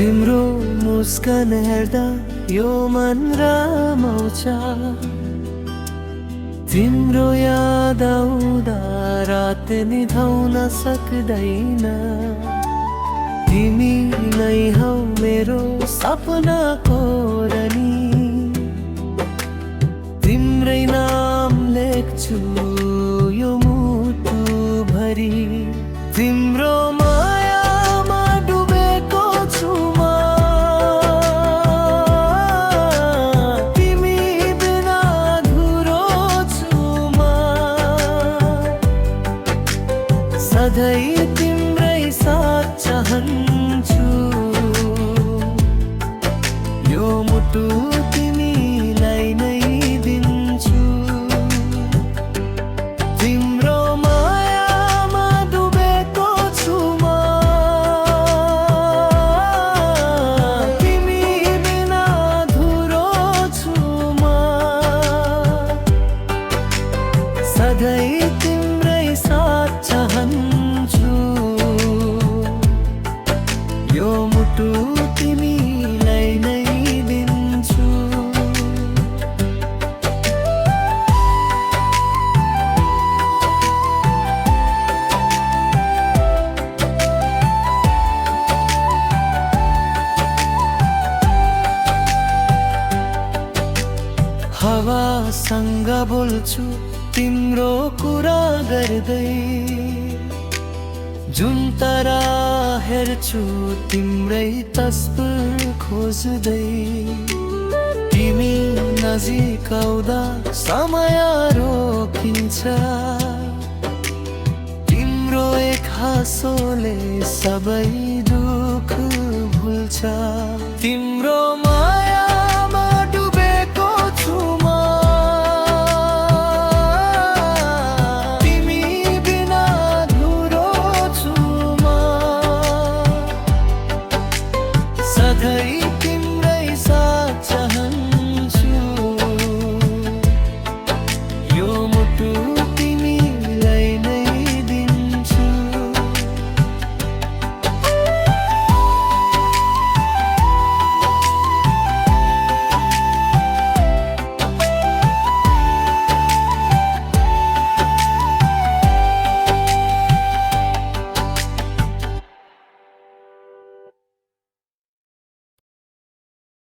तिम्रो मुस्कान हेर्दा यो मन रमाउँछ, तिम्रो याद आउँदा रात निभाउन सक्दैन। तिमी नै हौ मेरो सपनाको रानी, तिम्रै नाम लेख्छु यो मुटु भरि। तिम्रो मायामा डुबेको छु म, तिमी बिना अधुरो छु म। सधैँ तिम्रै साथ चाहन्छु, यो मुटु तिमीलाई नै दिन्छु। तिम्रो मायामा डुबेको छु म, तिमी बिना अधुरो छु म। सधैँ तिम्रै साथ चाहन्छु, यो मुटु तिमीलाई नै दिन्छु। हावासँग बोल्छु तिम्रो कुरा गर्दै, जुन तारा हेर्छु तिम्रै तस्बिर खोज्दै। तिमी नजिक आउँदा समय रोकिन्छ, तिम्रो एक हाँसोले सबै दुःख भुल्छ। तिम्रो मायामा डुबेको छु म, तिमी बिना अधुरो छु म। सधैँ तिम्रै साथ